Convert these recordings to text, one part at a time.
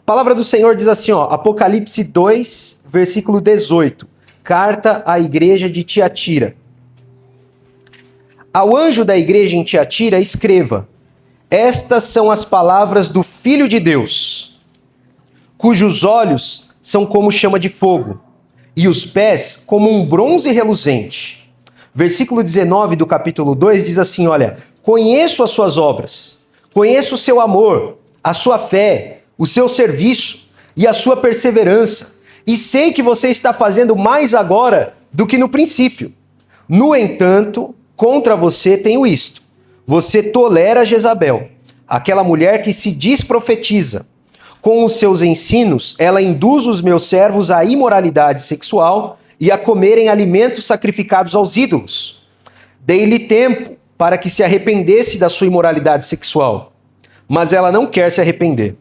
palavra do Senhor diz assim, ó, Apocalipse 2, versículo 18. Carta à igreja de Tiatira. Ao anjo da igreja em Tiatira, escreva: estas são as palavras do Filho de Deus, cujos olhos são como chama de fogo, e os pés como um bronze reluzente. Versículo 19 do capítulo 2 diz assim, olha, conheço as suas obras, conheço o seu amor, a sua fé, o seu serviço e a sua perseverança, e sei que você está fazendo mais agora do que no princípio. No entanto, contra você tenho isto: você tolera Jezabel, aquela mulher que se diz profetiza. Com os seus ensinos, ela induz os meus servos à imoralidade sexual e a comerem alimentos sacrificados aos ídolos. Dei-lhe tempo para que se arrependesse da sua imoralidade sexual, mas ela não quer se arrepender.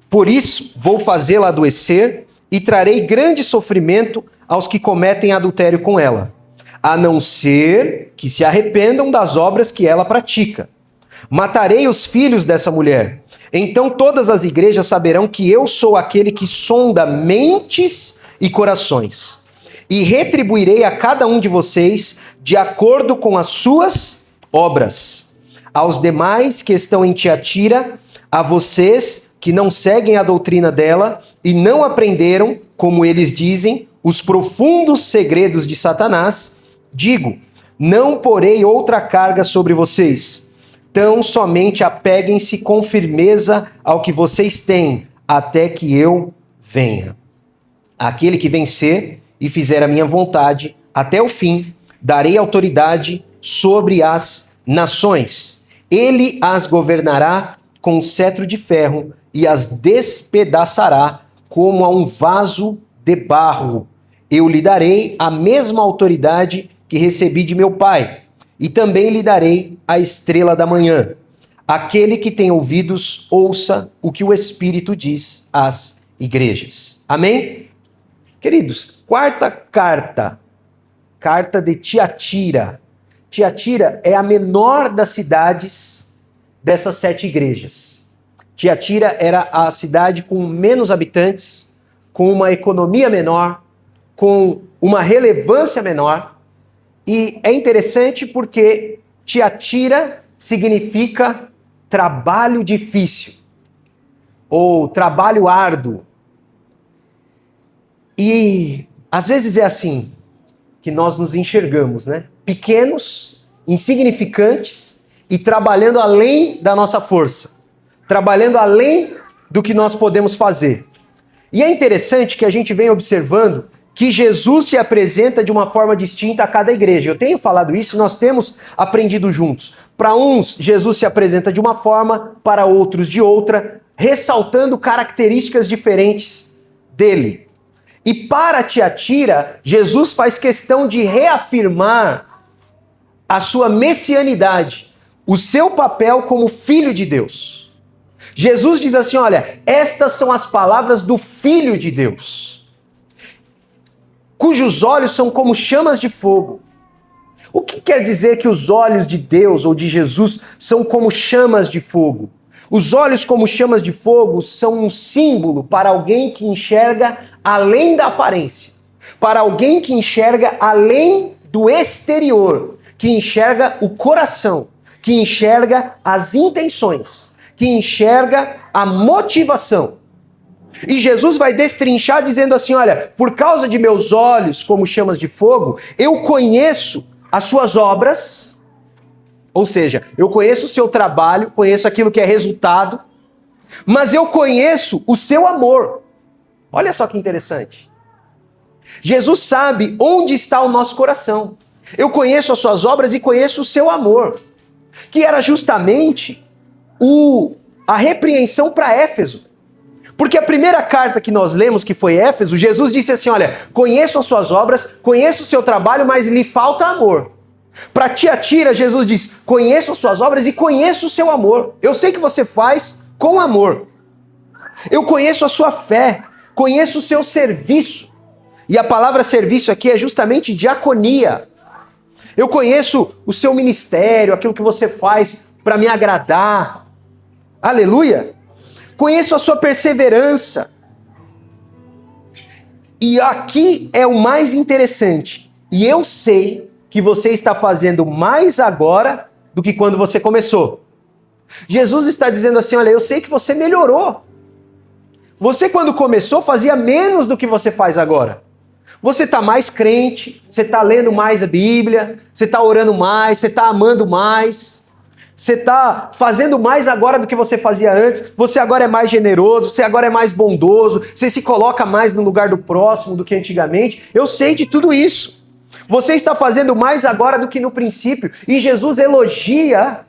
Por isso, vou fazê-la adoecer e trarei grande sofrimento aos que cometem adultério com ela, a não ser que se arrependam das obras que ela pratica. Matarei os filhos dessa mulher. Então todas as igrejas saberão que eu sou aquele que sonda mentes e corações. E retribuirei a cada um de vocês de acordo com as suas obras. Aos demais que estão em Tiatira, a vocês que não seguem a doutrina dela e não aprenderam, como eles dizem, os profundos segredos de Satanás, digo: não porei outra carga sobre vocês. Tão somente apeguem-se com firmeza ao que vocês têm, até que eu venha. Aquele que vencer e fizer a minha vontade até o fim, darei autoridade sobre as nações. Ele as governará com um cetro de ferro e as despedaçará como a um vaso de barro. Eu lhe darei a mesma autoridade que recebi de meu Pai, e também lhe darei a estrela da manhã. Aquele que tem ouvidos, ouça o que o Espírito diz às igrejas. Amém? Queridos, quarta carta, carta de Tiatira. Tiatira é a menor das cidades dessas 7 igrejas. Tiatira era a cidade com menos habitantes, com uma economia menor, com uma relevância menor. E é interessante porque Tiatira significa trabalho difícil ou trabalho árduo. E às vezes é assim que nós nos enxergamos, né? Pequenos, insignificantes e trabalhando além da nossa força, trabalhando além do que nós podemos fazer. E é interessante que a gente vem observando que Jesus se apresenta de uma forma distinta a cada igreja. Eu tenho falado isso, nós temos aprendido juntos. Para uns, Jesus se apresenta de uma forma, para outros de outra, ressaltando características diferentes dele. E para Tiatira, Jesus faz questão de reafirmar a sua messianidade, o seu papel como Filho de Deus. Jesus diz assim, olha, estas são as palavras do Filho de Deus, cujos olhos são como chamas de fogo. O que quer dizer que os olhos de Deus ou de Jesus são como chamas de fogo? Os olhos como chamas de fogo são um símbolo para alguém que enxerga além da aparência, para alguém que enxerga além do exterior, que enxerga o coração, que enxerga as intenções, que enxerga a motivação. E Jesus vai destrinchar dizendo assim, olha, por causa de meus olhos como chamas de fogo, eu conheço as suas obras, ou seja, eu conheço o seu trabalho, conheço aquilo que é resultado, mas eu conheço o seu amor. Olha só que interessante. Jesus sabe onde está o nosso coração. Eu conheço as suas obras e conheço o seu amor, que era justamente a repreensão para Éfeso. Porque a primeira carta que nós lemos, que foi Éfeso, Jesus disse assim, olha, conheço as suas obras, conheço o seu trabalho, mas lhe falta amor. Para Tiatira, Jesus diz, conheço as suas obras e conheço o seu amor. Eu sei que você faz com amor. Eu conheço a sua fé, conheço o seu serviço. E a palavra serviço aqui é justamente diaconia. Eu conheço o seu ministério, aquilo que você faz para me agradar. Aleluia! conheço a sua perseverança. E aqui é o mais interessante. E eu sei que você está fazendo mais agora do que quando você começou. Jesus está dizendo assim, olha, eu sei que você melhorou. Você quando começou fazia menos do que você faz agora. Você está mais crente, você está lendo mais a Bíblia, você está orando mais, você está amando mais, você está fazendo mais agora do que você fazia antes, você agora é mais generoso, você agora é mais bondoso, você se coloca mais no lugar do próximo do que antigamente. Eu sei de tudo isso. Você está fazendo mais agora do que no princípio. E Jesus elogia,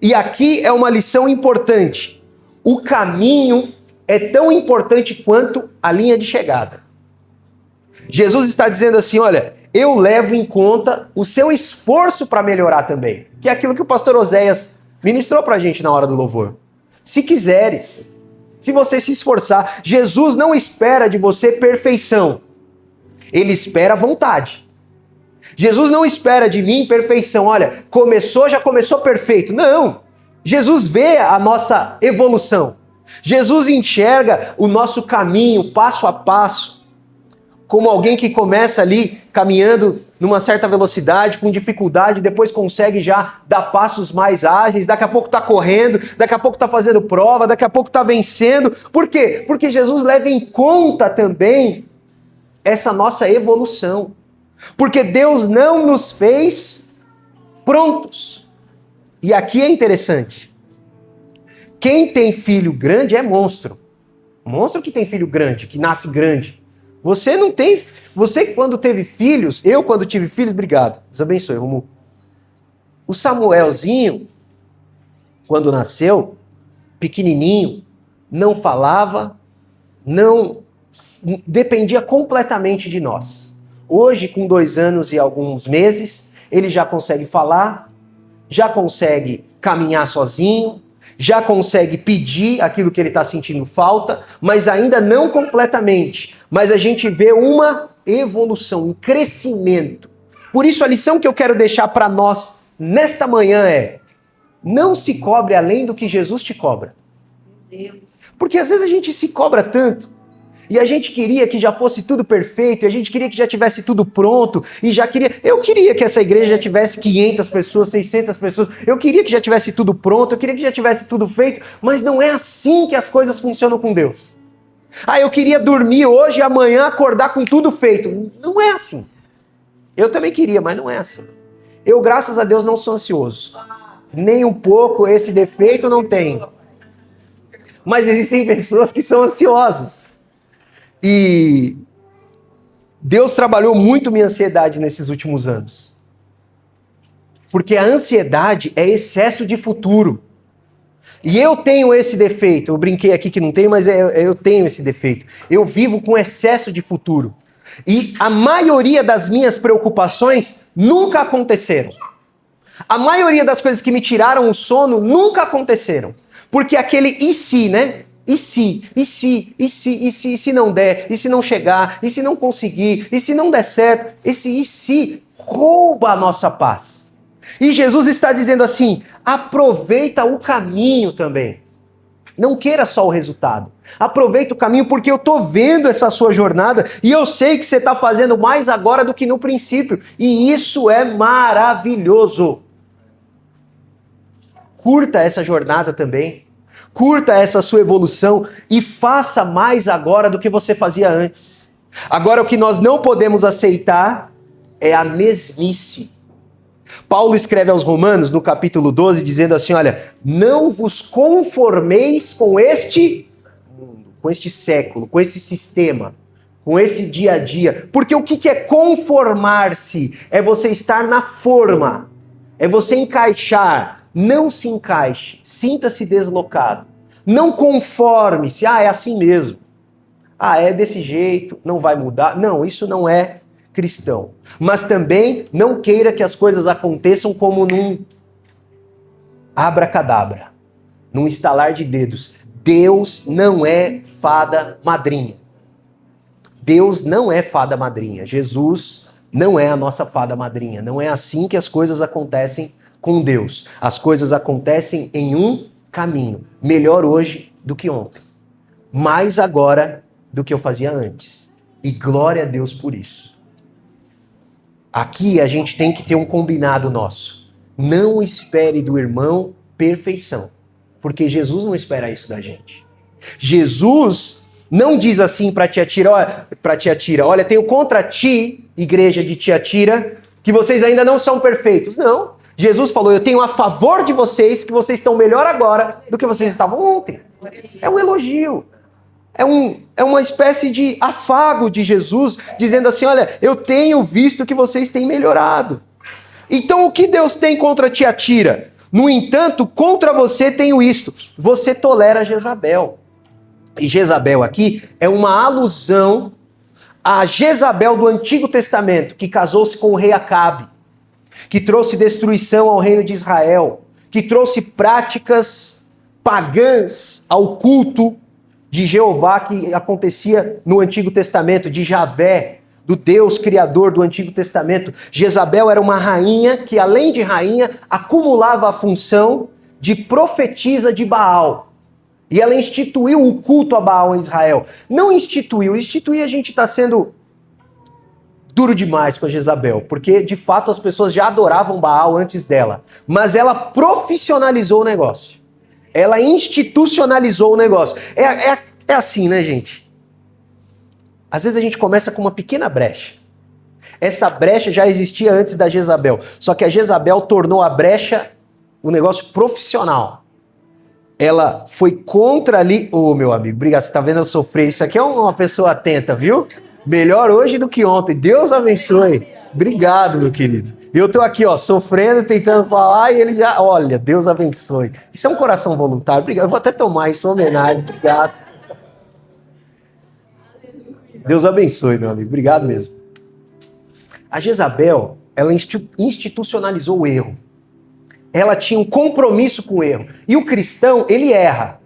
e aqui é uma lição importante. O caminho é tão importante quanto a linha de chegada. Jesus está dizendo assim, olha, eu levo em conta o seu esforço para melhorar também. Que é aquilo que o pastor Oséias ministrou para a gente na hora do louvor. Se quiseres, se você se esforçar, Jesus não espera de você perfeição. Ele espera vontade. Jesus não espera de mim perfeição. Olha, já começou perfeito. Não. Jesus vê a nossa evolução. Jesus enxerga o nosso caminho passo a passo. Como alguém que começa ali caminhando numa certa velocidade, com dificuldade, depois consegue já dar passos mais ágeis, daqui a pouco está correndo, daqui a pouco está fazendo prova, daqui a pouco está vencendo. Por quê? Porque Jesus leva em conta também essa nossa evolução. Porque Deus não nos fez prontos. E aqui é interessante. Quem tem filho grande é monstro. Monstro que tem filho grande, que nasce grande. Você não tem... Você quando teve filhos... Eu quando tive filhos... Obrigado. Deus abençoe, Romulo. O Samuelzinho, quando nasceu, pequenininho, não falava, não... Dependia completamente de nós. Hoje, com 2 anos e alguns meses, ele já consegue falar, já consegue caminhar sozinho, já consegue pedir aquilo que ele está sentindo falta, mas ainda não completamente. Mas a gente vê uma evolução, um crescimento. Por isso a lição que eu quero deixar para nós nesta manhã é: não se cobre além do que Jesus te cobra. Porque às vezes a gente se cobra tanto, e a gente queria que já fosse tudo perfeito, e a gente queria que já tivesse tudo pronto, e já queria... Eu queria que essa igreja já tivesse 500 pessoas, 600 pessoas, eu queria que já tivesse tudo pronto, eu queria que já tivesse tudo feito, mas não é assim que as coisas funcionam com Deus. Ah, eu queria dormir hoje e amanhã acordar com tudo feito. Não é assim. Eu também queria, mas não é assim. Eu, graças a Deus, não sou ansioso. Nem um pouco, esse defeito não tenho. Mas existem pessoas que são ansiosas. E Deus trabalhou muito minha ansiedade nesses últimos anos. Porque a ansiedade é excesso de futuro. E eu tenho esse defeito. Eu brinquei aqui que não tenho, mas eu tenho esse defeito. Eu vivo com excesso de futuro. E a maioria das minhas preocupações nunca aconteceram. A maioria das coisas que me tiraram o sono nunca aconteceram. Porque aquele e se, né? E se não der, e se não chegar, e se não conseguir, e se não der certo, esse e se rouba a nossa paz. E Jesus está dizendo assim, aproveita o caminho também. Não queira só o resultado. Aproveita o caminho porque eu estou vendo essa sua jornada e eu sei que você está fazendo mais agora do que no princípio. E isso é maravilhoso. Curta essa jornada também. Curta essa sua evolução e faça mais agora do que você fazia antes. Agora, o que nós não podemos aceitar é a mesmice. Paulo escreve aos Romanos, no capítulo 12, dizendo assim, olha, não vos conformeis com este mundo, com este século, com esse sistema, com esse dia a dia. Porque o que é conformar-se? É você estar na forma, é você encaixar. Não se encaixe, sinta-se deslocado. Não conforme-se, é assim mesmo. É desse jeito, não vai mudar. Não, isso não é cristão. Mas também não queira que as coisas aconteçam como num abracadabra, num estalar de dedos. Deus não é fada madrinha. Deus não é fada madrinha. Jesus não é a nossa fada madrinha. Não é assim que as coisas acontecem com Deus. As coisas acontecem em um caminho. Melhor hoje do que ontem. mais agora do que eu fazia antes. E glória a Deus por isso. Aqui a gente tem que ter um combinado nosso. Não espere do irmão perfeição, porque Jesus não espera isso da gente. Jesus não diz assim para Tiatira, olha, tenho contra ti, igreja de Tiatira, que vocês ainda não são perfeitos. Não. Jesus falou, eu tenho a favor de vocês, que vocês estão melhor agora do que vocês estavam ontem. É um elogio. É uma espécie de afago de Jesus, dizendo assim, olha, eu tenho visto que vocês têm melhorado. Então o que Deus tem contra Tiatira? No entanto, contra você tenho isto. Você tolera Jezabel. E Jezabel aqui é uma alusão a Jezabel do Antigo Testamento, que casou-se com o rei Acabe, que trouxe destruição ao reino de Israel, que trouxe práticas pagãs ao culto de Jeová que acontecia no Antigo Testamento, de Javé, do Deus criador do Antigo Testamento. Jezabel era uma rainha que, além de rainha, acumulava a função de profetisa de Baal. E ela instituiu o culto a Baal em Israel. Não instituir a gente está sendo duro demais com a Jezabel, porque de fato as pessoas já adoravam Baal antes dela. Mas ela profissionalizou o negócio. Ela institucionalizou o negócio. É assim, né, gente? Às vezes a gente começa com uma pequena brecha. Essa brecha já existia antes da Jezabel. Só que a Jezabel tornou a brecha um negócio profissional. Ela foi contra ali... Ô, meu amigo, obrigado. Você tá vendo eu sofrer. Isso aqui é uma pessoa atenta, viu? Melhor hoje do que ontem. Deus abençoe. Obrigado, meu querido. Eu tô aqui, ó, sofrendo, tentando falar e ele já... Olha, Deus abençoe. Isso é um coração voluntário. Obrigado. Eu vou até tomar isso em homenagem. Obrigado. Deus abençoe, meu amigo. Obrigado mesmo. A Jezabel, ela institucionalizou o erro. Ela tinha um compromisso com o erro. E o cristão, ele erra.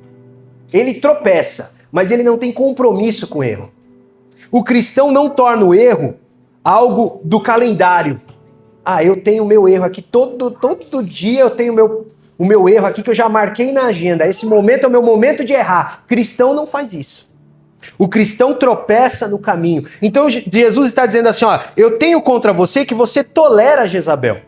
Ele tropeça, mas ele não tem compromisso com o erro. O cristão não torna o erro algo do calendário. Ah, eu tenho o meu erro aqui, todo dia eu tenho o meu erro aqui que eu já marquei na agenda. Esse momento é o meu momento de errar. O cristão não faz isso. O cristão tropeça no caminho. Então Jesus está dizendo assim, ó, eu tenho contra você que você tolera Jezabel.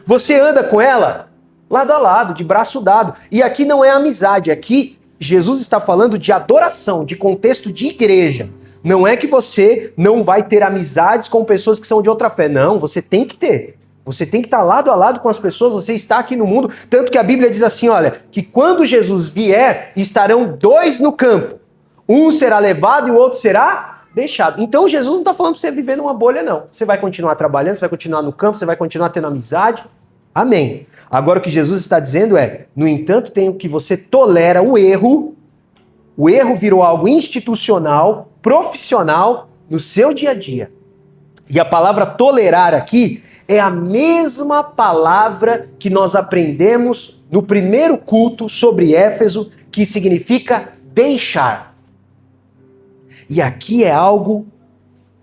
Você anda com ela lado a lado, de braço dado. E aqui não é amizade, aqui Jesus está falando de adoração, de contexto de igreja. Não é que você não vai ter amizades com pessoas que são de outra fé. Não, você tem que ter. Você tem que estar lado a lado com as pessoas, você está aqui no mundo. Tanto que a Bíblia diz assim, olha, que quando Jesus vier, estarão dois no campo. Um será levado e o outro será deixado. Então Jesus não está falando para você viver numa bolha, não. Você vai continuar trabalhando, você vai continuar no campo, você vai continuar tendo amizade. Amém. Agora o que Jesus está dizendo é, no entanto, tem o que você tolera o erro virou algo institucional, profissional, no seu dia a dia. E a palavra tolerar aqui é a mesma palavra que nós aprendemos no primeiro culto sobre Éfeso, que significa deixar. E aqui é algo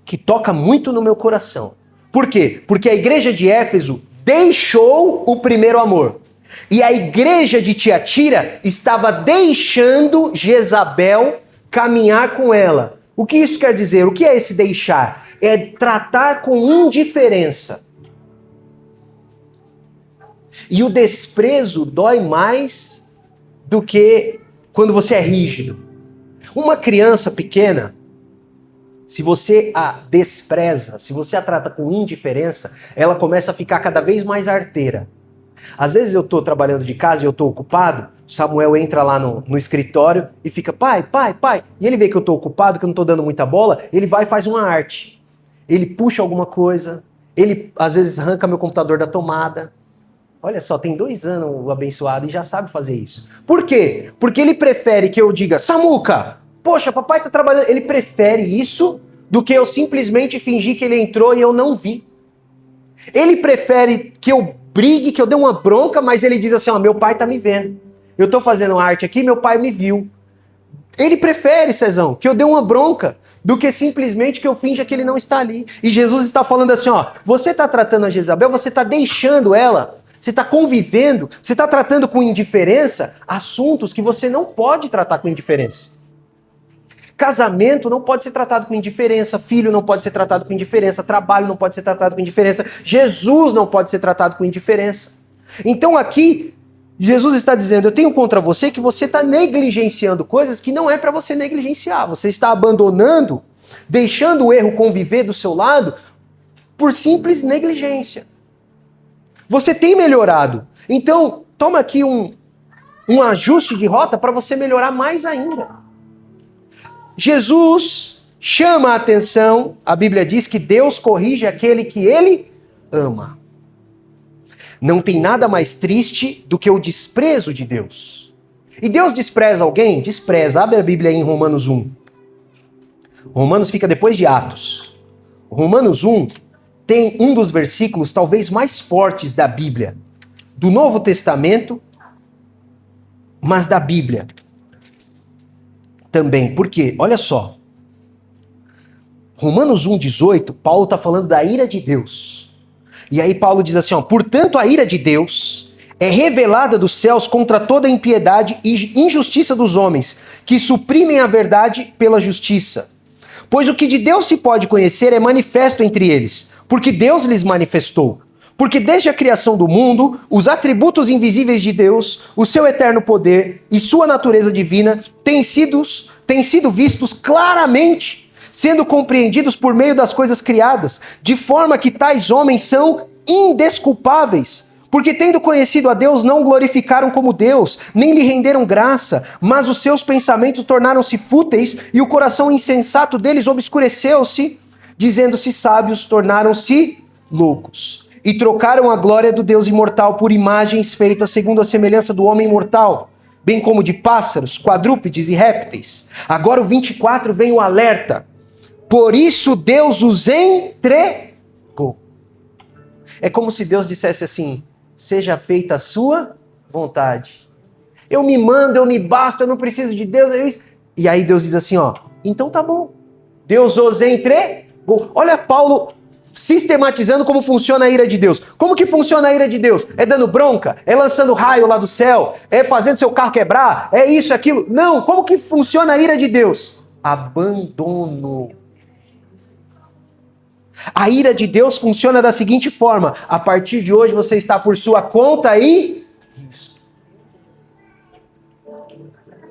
que toca muito no meu coração. Por quê? Porque a igreja de Éfeso deixou o primeiro amor. E a igreja de Tiatira estava deixando Jezabel caminhar com ela. O que isso quer dizer? O que é esse deixar? É tratar com indiferença. E o desprezo dói mais do que quando você é rígido. Uma criança pequena, se você a despreza, se você a trata com indiferença, ela começa a ficar cada vez mais arteira. Às vezes eu estou trabalhando de casa e eu estou ocupado, Samuel entra lá no escritório e fica, pai. E ele vê que eu estou ocupado, que eu não estou dando muita bola, ele vai e faz uma arte. Ele puxa alguma coisa, ele às vezes arranca meu computador da tomada. Olha só, tem 2 anos o abençoado e já sabe fazer isso. Por quê? Porque ele prefere que eu diga, Samuca, poxa, papai tá trabalhando. Ele prefere isso do que eu simplesmente fingir que ele entrou e eu não vi. Ele prefere que eu brigue, que eu dê uma bronca, mas ele diz assim, ó, meu pai tá me vendo. Eu tô fazendo arte aqui, meu pai me viu. Ele prefere, Cezão, que eu dê uma bronca do que simplesmente que eu finja que ele não está ali. E Jesus está falando assim, ó, você tá tratando a Jezabel, você tá deixando ela, você tá convivendo, você tá tratando com indiferença assuntos que você não pode tratar com indiferença. Casamento não pode ser tratado com indiferença, filho não pode ser tratado com indiferença, trabalho não pode ser tratado com indiferença, Jesus não pode ser tratado com indiferença. Então aqui, Jesus está dizendo, eu tenho contra você que você está negligenciando coisas que não é para você negligenciar. Você está abandonando, deixando o erro conviver do seu lado por simples negligência. Você tem melhorado. Então, toma aqui um ajuste de rota para você melhorar mais ainda. Jesus chama a atenção, a Bíblia diz que Deus corrige aquele que ele ama. Não tem nada mais triste do que o desprezo de Deus. E Deus despreza alguém? Despreza. Abre a Bíblia aí em Romanos 1. Romanos fica depois de Atos. Romanos 1 tem um dos versículos talvez mais fortes da Bíblia. Do Novo Testamento, mas da Bíblia também. Por quê? Olha só. Romanos 1,18, Paulo está falando da ira de Deus. E aí Paulo diz assim, ó, portanto a ira de Deus é revelada dos céus contra toda impiedade e injustiça dos homens, que suprimem a verdade pela justiça. Pois o que de Deus se pode conhecer é manifesto entre eles, porque Deus lhes manifestou. Porque desde a criação do mundo, os atributos invisíveis de Deus, o seu eterno poder e sua natureza divina têm sido vistos claramente, sendo compreendidos por meio das coisas criadas, de forma que tais homens são indesculpáveis, porque tendo conhecido a Deus, não o glorificaram como Deus, nem lhe renderam graça, mas os seus pensamentos tornaram-se fúteis e o coração insensato deles obscureceu-se, dizendo-se sábios, tornaram-se loucos. E trocaram a glória do Deus imortal por imagens feitas segundo a semelhança do homem mortal, bem como de pássaros, quadrúpedes e répteis. Agora o 24 vem o alerta. Por isso Deus os entregou. É como se Deus dissesse assim, seja feita a sua vontade. Eu me mando, eu me basto, eu não preciso de Deus. E aí Deus diz assim, ó, então tá bom. Deus os entregou. Olha Paulo sistematizando como funciona a ira de Deus. Como que funciona a ira de Deus? É dando bronca? É lançando raio lá do céu? É fazendo seu carro quebrar? É isso, aquilo? Não, como que funciona a ira de Deus? Abandono. A ira de Deus funciona da seguinte forma, a partir de hoje você está por sua conta e risco.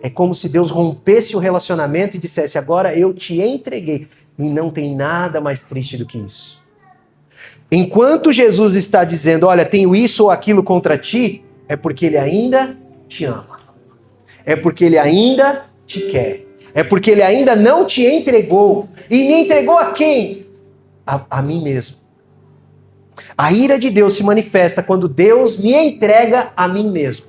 É como se Deus rompesse o relacionamento e dissesse, agora eu te entreguei. E não tem nada mais triste do que isso. Enquanto Jesus está dizendo, olha, tenho isso ou aquilo contra ti, é porque ele ainda te ama. É porque ele ainda te quer. É porque ele ainda não te entregou. E me entregou a quem? A mim mesmo. A ira de Deus se manifesta quando Deus me entrega a mim mesmo.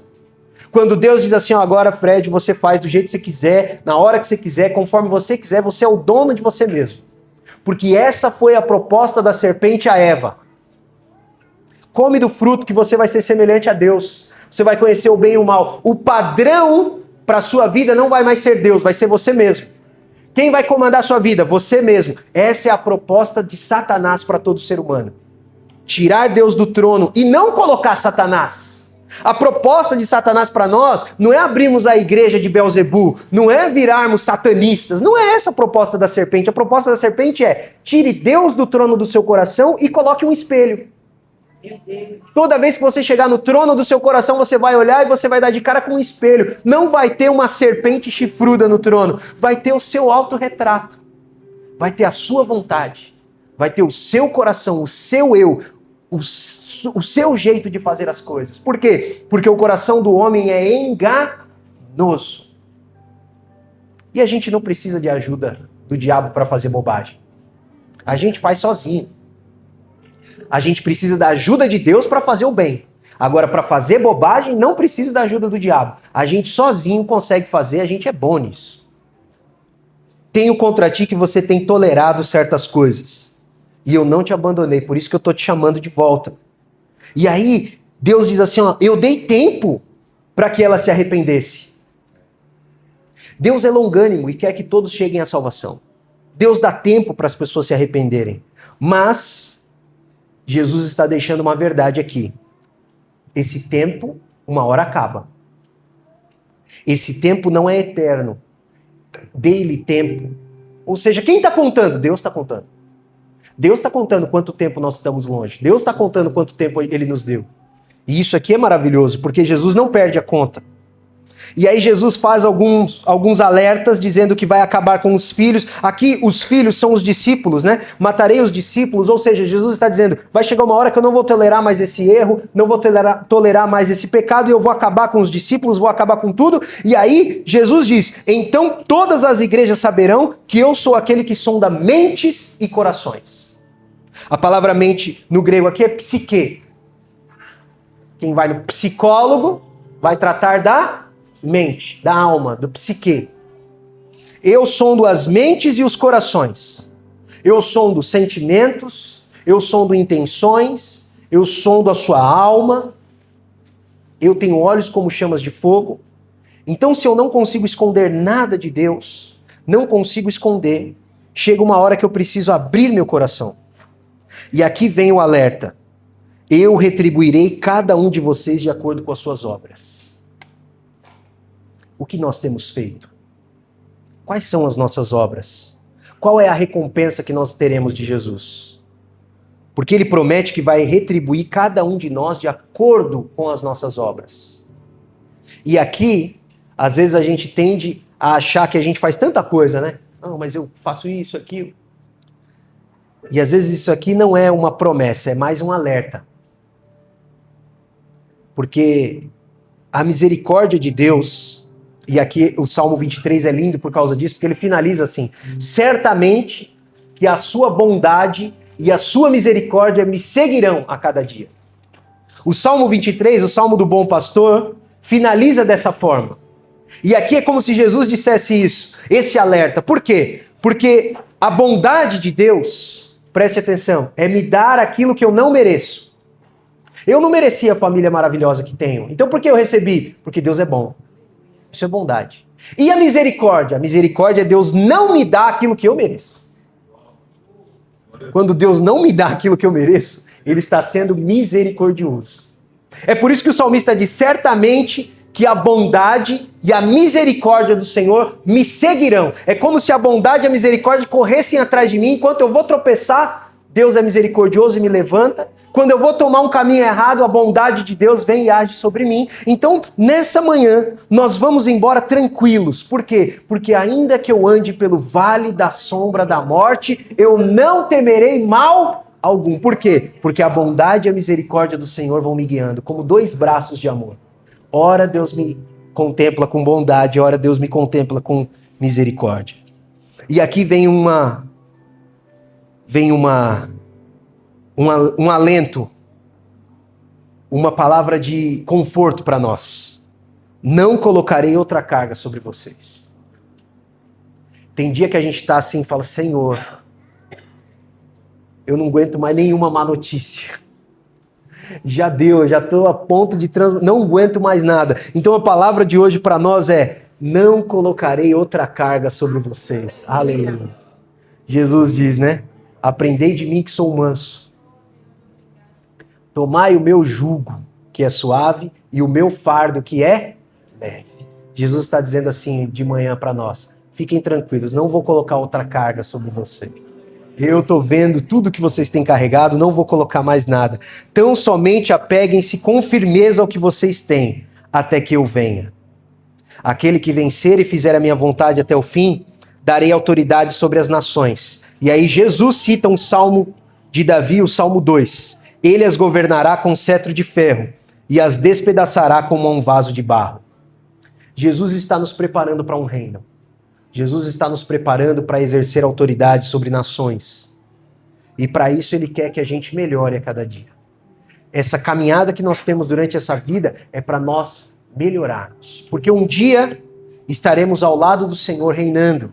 Quando Deus diz assim, ó, agora Fred, você faz do jeito que você quiser, na hora que você quiser, conforme você quiser, você é o dono de você mesmo. Porque essa foi a proposta da serpente a Eva. Come do fruto que você vai ser semelhante a Deus. Você vai conhecer o bem e o mal. O padrão para a sua vida não vai mais ser Deus, vai ser você mesmo. Quem vai comandar a sua vida? Você mesmo. Essa é a proposta de Satanás para todo ser humano. Tirar Deus do trono e não colocar Satanás. A proposta de Satanás para nós não é abrirmos a igreja de Beelzebu, não é virarmos satanistas, não é essa a proposta da serpente. A proposta da serpente é tire Deus do trono do seu coração e coloque um espelho. Toda vez que você chegar no trono do seu coração, você vai olhar e você vai dar de cara com um espelho. Não vai ter uma serpente chifruda no trono, vai ter o seu autorretrato, vai ter a sua vontade, vai ter o seu coração, o seu eu, o seu jeito de fazer as coisas. Por quê? Porque o coração do homem é enganoso. E a gente não precisa de ajuda do diabo para fazer bobagem. A gente faz sozinho. A gente precisa da ajuda de Deus para fazer o bem. Agora, para fazer bobagem, não precisa da ajuda do diabo. A gente sozinho consegue fazer, a gente é bom nisso. Tenho contra ti que você tem tolerado certas coisas. E eu não te abandonei, por isso que eu estou te chamando de volta. E aí, Deus diz assim, ó, eu dei tempo para que ela se arrependesse. Deus é longânimo e quer que todos cheguem à salvação. Deus dá tempo para as pessoas se arrependerem. Mas Jesus está deixando uma verdade aqui. Esse tempo, uma hora acaba. Esse tempo não é eterno. dei-lhe tempo. Ou seja, quem está contando? Deus está contando. Deus está contando quanto tempo nós estamos longe. Deus está contando quanto tempo Ele nos deu. E isso aqui é maravilhoso, porque Jesus não perde a conta. E aí Jesus faz alguns alertas dizendo que vai acabar com os filhos. Aqui os filhos são os discípulos, né? Matarei os discípulos, ou seja, Jesus está dizendo, vai chegar uma hora que eu não vou tolerar mais esse erro, não vou tolerar mais esse pecado, e eu vou acabar com os discípulos, vou acabar com tudo. E aí Jesus diz, então todas as igrejas saberão que eu sou aquele que sonda mentes e corações. A palavra mente no grego aqui é psique. Quem vai no psicólogo vai tratar da mente, da alma, do psique. Eu sondo as mentes e os corações. Eu sondo sentimentos, eu sondo intenções, eu sondo a sua alma. Eu tenho olhos como chamas de fogo. Então, se eu não consigo esconder nada de Deus, não consigo esconder, chega uma hora que eu preciso abrir meu coração. E aqui vem o alerta. Eu retribuirei cada um de vocês de acordo com as suas obras. O que nós temos feito? Quais são as nossas obras? Qual é a recompensa que nós teremos de Jesus? Porque Ele promete que vai retribuir cada um de nós de acordo com as nossas obras. E aqui, às vezes a gente tende a achar que a gente faz tanta coisa, né? Não, mas eu faço isso, aquilo. E às vezes isso aqui não é uma promessa, é mais um alerta. Porque a misericórdia de Deus... E aqui o Salmo 23 é lindo por causa disso, porque ele finaliza assim: certamente que a sua bondade e a sua misericórdia me seguirão a cada dia. O Salmo 23, o Salmo do Bom Pastor, finaliza dessa forma. E aqui é como se Jesus dissesse isso, esse alerta. Por quê? Porque a bondade de Deus, preste atenção, é me dar aquilo que eu não mereço. Eu não merecia a família maravilhosa que tenho. Então por que eu recebi? Porque Deus é bom. Isso é bondade. E a misericórdia? A misericórdia é Deus não me dar aquilo que eu mereço. Quando Deus não me dá aquilo que eu mereço, Ele está sendo misericordioso. É por isso que o salmista diz, certamente que a bondade e a misericórdia do Senhor me seguirão. É como se a bondade e a misericórdia corressem atrás de mim, enquanto eu vou tropeçar, Deus é misericordioso e me levanta. Quando eu vou tomar um caminho errado, a bondade de Deus vem e age sobre mim. Então, nessa manhã, nós vamos embora tranquilos. Por quê? Porque ainda que eu ande pelo vale da sombra da morte, eu não temerei mal algum. Por quê? Porque a bondade e a misericórdia do Senhor vão me guiando, como dois braços de amor. Ora Deus me contempla com bondade, ora Deus me contempla com misericórdia. E aqui vem um alento, uma palavra de conforto para nós. Não colocarei outra carga sobre vocês. Tem dia que a gente está assim e fala, Senhor, eu não aguento mais nenhuma má notícia. Já deu, já estou a ponto de não aguento mais nada. Então a palavra de hoje para nós é, não colocarei outra carga sobre vocês. Aleluia. Jesus diz, né? Aprendei de mim que sou manso. Tomai o meu jugo, que é suave, e o meu fardo, que é leve. Jesus está dizendo assim de manhã para nós, fiquem tranquilos, não vou colocar outra carga sobre você. Eu estou vendo tudo que vocês têm carregado, não vou colocar mais nada. Tão somente apeguem-se com firmeza ao que vocês têm, até que eu venha. Aquele que vencer e fizer a minha vontade até o fim, darei autoridade sobre as nações. E aí Jesus cita um salmo de Davi, o Salmo 2. Ele as governará com cetro de ferro e as despedaçará como um vaso de barro. Jesus está nos preparando para um reino. Jesus está nos preparando para exercer autoridade sobre nações. E para isso Ele quer que a gente melhore a cada dia. Essa caminhada que nós temos durante essa vida é para nós melhorarmos. Porque um dia estaremos ao lado do Senhor reinando.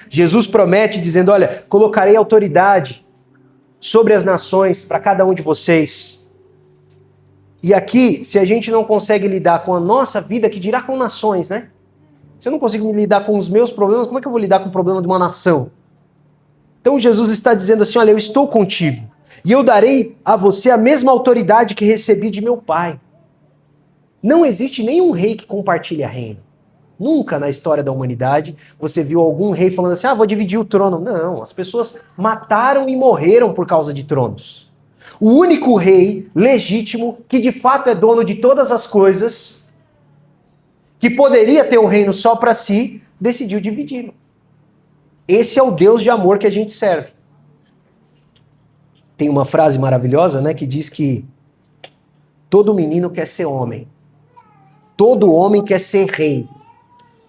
Jesus promete dizendo, olha, colocarei autoridade sobre as nações para cada um de vocês. E aqui, se a gente não consegue lidar com a nossa vida, que dirá com nações, né? Se eu não consigo lidar com os meus problemas, como é que eu vou lidar com o problema de uma nação? Então Jesus está dizendo assim, olha, eu estou contigo. E eu darei a você a mesma autoridade que recebi de meu Pai. Não existe nenhum rei que compartilha reino. Nunca na história da humanidade você viu algum rei falando assim, vou dividir o trono. Não, as pessoas mataram e morreram por causa de tronos. O único rei legítimo, que de fato é dono de todas as coisas, que poderia ter o reino só para si, decidiu dividi-lo. Esse é o Deus de amor que a gente serve. Tem uma frase maravilhosa, né, que diz que todo menino quer ser homem. Todo homem quer ser rei.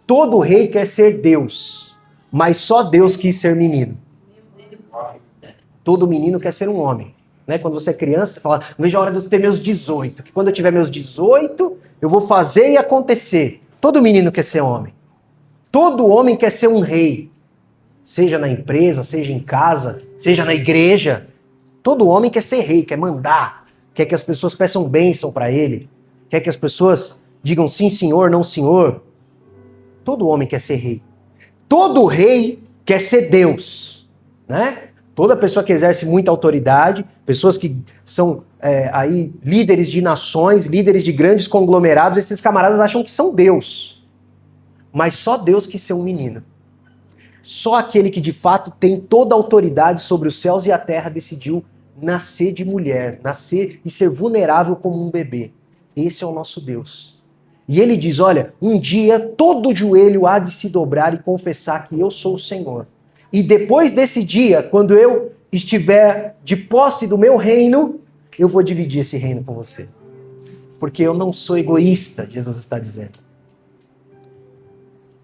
Todo rei quer ser Deus. Mas só Deus quis ser menino. Todo menino quer ser um homem. Né? Quando você é criança, você fala, não vejo a hora de eu ter meus 18. Que quando eu tiver meus 18, eu vou fazer e acontecer. Todo menino quer ser homem. Todo homem quer ser um rei. Seja na empresa, seja em casa, seja na igreja. Todo homem quer ser rei, quer mandar. Quer que as pessoas peçam bênção para ele. Quer que as pessoas digam sim, senhor, não, senhor. Todo homem quer ser rei. Todo rei quer ser Deus. Né? Toda pessoa que exerce muita autoridade, pessoas que são aí líderes de nações, líderes de grandes conglomerados, esses camaradas acham que são Deus. Mas só Deus quis ser um menino. Só aquele que de fato tem toda a autoridade sobre os céus e a terra decidiu nascer de mulher, nascer e ser vulnerável como um bebê. Esse é o nosso Deus. E ele diz, olha, um dia todo joelho há de se dobrar e confessar que eu sou o Senhor. E depois desse dia, quando eu estiver de posse do meu reino, eu vou dividir esse reino com você. Porque eu não sou egoísta, Jesus está dizendo.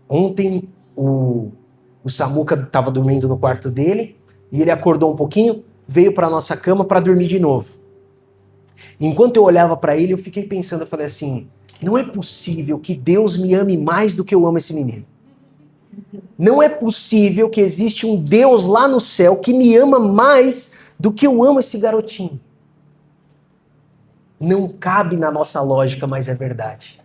Ontem o Samuca estava dormindo no quarto dele e ele acordou um pouquinho, veio para a nossa cama para dormir de novo. Enquanto eu olhava para ele, eu fiquei pensando, eu falei assim, não é possível que Deus me ame mais do que eu amo esse menino. Não é possível que existe um Deus lá no céu que me ama mais do que eu amo esse garotinho. Não cabe na nossa lógica, mas é verdade.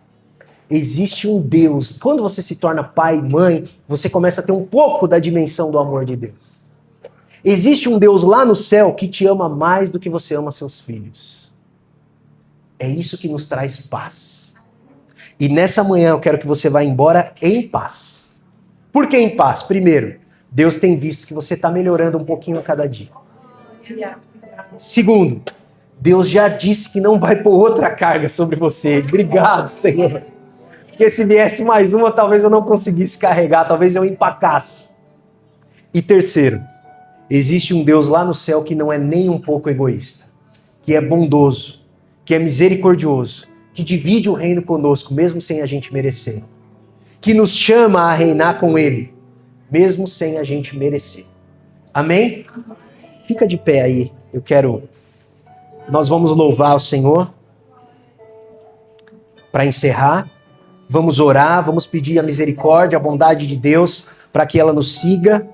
Existe um Deus. Quando você se torna pai e mãe, você começa a ter um pouco da dimensão do amor de Deus. Existe um Deus lá no céu que te ama mais do que você ama seus filhos. É isso que nos traz paz. E nessa manhã eu quero que você vá embora em paz. Por que em paz? Primeiro, Deus tem visto que você está melhorando um pouquinho a cada dia. Segundo, Deus já disse que não vai pôr outra carga sobre você. Obrigado, Senhor. Porque se viesse mais uma, talvez eu não conseguisse carregar, talvez eu empacasse. E terceiro, existe um Deus lá no céu que não é nem um pouco egoísta, que é bondoso, que é misericordioso, que divide o reino conosco, mesmo sem a gente merecer. Que nos chama a reinar com Ele, mesmo sem a gente merecer. Amém? Fica de pé aí, nós vamos louvar o Senhor para encerrar. Vamos orar, vamos pedir a misericórdia, a bondade de Deus para que ela nos siga.